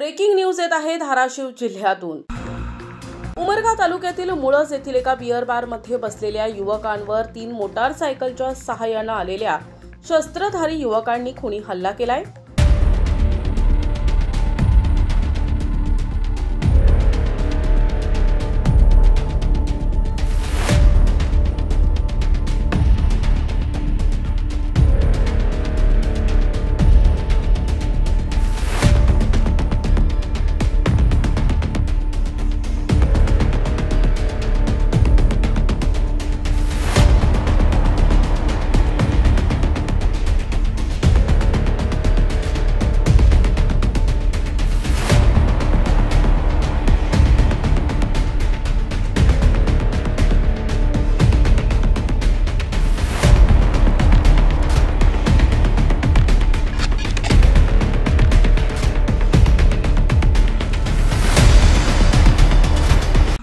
Breaking news येत आहे धाराशिव जिल्ह्यातून। उमरगा तालुक्यातील मुळज येथील एका बियर बारमध्ये बसलेल्या युवकांवर 3 मोटारसायकलच्या सहाय्याने आलेल्या शस्त्रधारी युवकांनी खुनी हल्ला केलाय।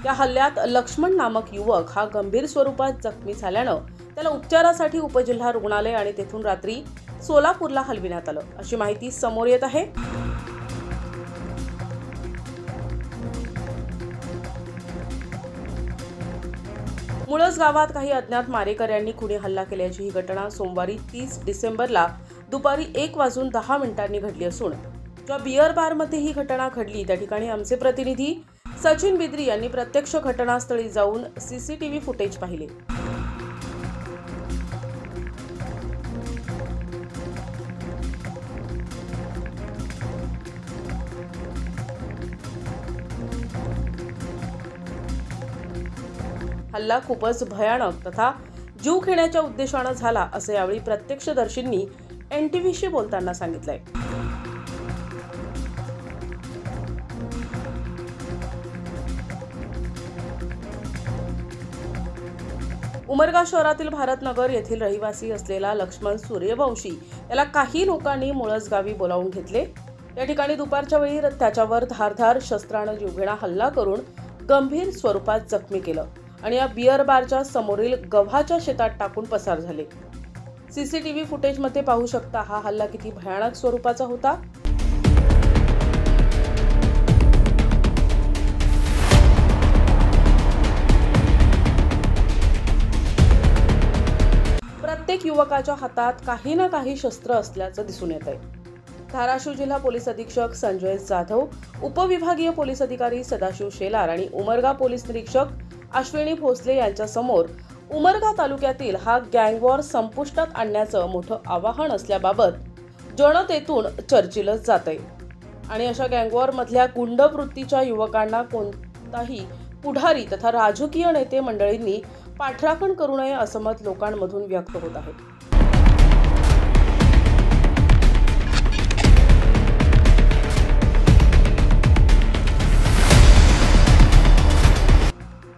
या हल्ल्यात लक्ष्मण नामक युवक हा गंभीर स्वरूपात जखमी झाल्याने त्याला उपचारासाठी उपजिल्हा रुग्णालय आणि तेथून रात्री सोलापूरला हलविण्यात आलं, अशी माहिती समोर येत आहे। मुळज गावात काही अज्ञात मारेकऱ्यांनी खुनी हल्ला केल्याची ही घटना सोमवारी 30 डिसेंबरला दुपारी 1:10 घडली असून ज्या बियर बारमध्ये ही घटना घडली त्या ठिकाणी आमचे प्रतिनिधी सचिन बिद्री यांनी प्रत्यक्ष घटनास्थळी जाऊन सीसीटीव्ही फुटेज पाहिले। हल्ला खूपच भयानक तथा जीव घेण्याच्या उद्देशाने झाला असे यावेळी प्रत्यक्षदर्शींनी एनटीव्हीशी बोलताना सांगितलंय। उमरगा शहरातील भारतनगर येथील रहिवासी असलेला लक्ष्मण सूर्यवंशी याला काही लोकांनी मुळज गावी बोलावून घेतले। या ठिकाणी दुपारच्या वेळी त्याच्यावर धारधार शस्त्राने जीवघेणा हल्ला करून गंभीर स्वरूपात जखमी केलं आणि या बियर बारच्या समोरील गव्हाच्या शेतात टाकून पसार झाले। सीसीटीव्ही फुटेजमध्ये पाहू शकता हा हल्ला किती भयानक स्वरूपाचा होता। प्रत्येक युवकाच्या हातात काही ना काही शस्त्र असल्याचं दिसून येत आहे। धाराशिव जिल्हा पोलीस अधीक्षक संजय जाधव, उपविभागीय पोलीस अधिकारी सदाशिव शेलार आणि उमरगा पोलीस निरीक्षक अश्विनी भोसले यांच्या समोर उमरगा तालुक्यातील हा गँगवॉर संपुष्टात आणण्याचं मोठं आवाहन असल्याबाबत जनतेतून चर्चिलं जातंय आणि अशा गँगवॉर मधल्या गुंडवृत्तीच्या युवकांना कोणताही पुढारी तथा राजकीय नेते मंडळींनी पाठराखण करू नये असं मत लोकांमधून व्यक्त होत आहे।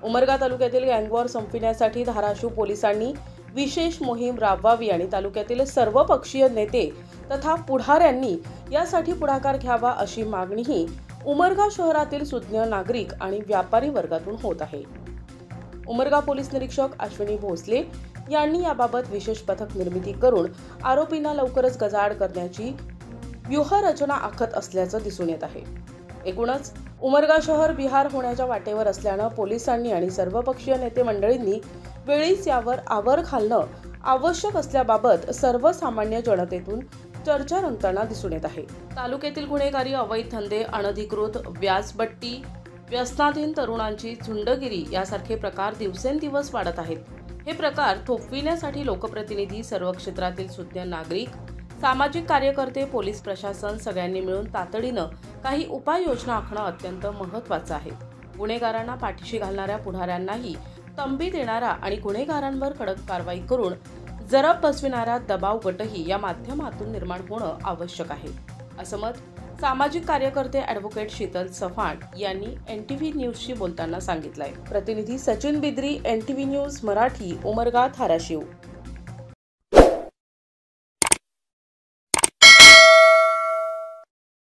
उमरगा तालुक्यातील गँगवॉर संपविण्यासाठी धाराशिव पोलिसांनी विशेष मोहीम राबवावी आणि तालुक्यातील सर्वपक्षीय नेते तथा पुढाऱ्यांनी यासाठी पुढाकार घ्यावा अशी मागणीही उमरगा शहरातील सुज्ञ नागरिक आणि व्यापारी वर्गातून होत आहे। उमरगा पोलीस निरीक्षक अश्विनी भोसले यांनी याबाबत विशेष पथक निर्मिती करून आरोपींना लवकरच गजाआड करण्याची व्यूहरचना आखत असल्याचं दिसून येत आहे। एकूणच उमरगा शहर बिहार होण्याच्या वाटेवर असल्यानं पोलिसांनी आणि सर्वपक्षीय नेते मंडळींनी वेळीच यावर आवर घालणं आवश्यक असल्याबाबत सर्वसामान्य जनतेतून चर्चा रंगताना दिसून येत आहे। तालुक्यातील गुन्हेगारी, अवैध धंदे, अनधिकृत व्याजबट्टी, व्यसनाधीन तरुणांची झुंडगिरी यासारखे प्रकार दिवसेंदिवस वाढत आहेत। हे प्रकार थोपविण्यासाठी लोकप्रतिनिधी, सर्व क्षेत्रातील सुज्ञ नागरिक, सामाजिक कार्यकर्ते, पोलीस प्रशासन सगळ्यांनी मिळून तातडीनं काही उपाययोजना आखणं अत्यंत महत्त्वाचं आहे। गुन्हेगारांना पाठीशी घालणाऱ्या पुढाऱ्यांनाही तंबी देणारा आणि गुन्हेगारांवर कडक कारवाई करून जरब बसविणारा दबाव गटही या माध्यमातून निर्माण होणं आवश्यक आहे, असं मत सामाजिक कार्यकर्ते ॲडव्होकेट शीतल चव्हाण यांनी एनटीव्ही न्यूजशी बोलताना सांगितलंय। प्रतिनिधी सचिन बिद्री, एनटीव्ही न्यूज मराठी, उमरगा, धाराशिव।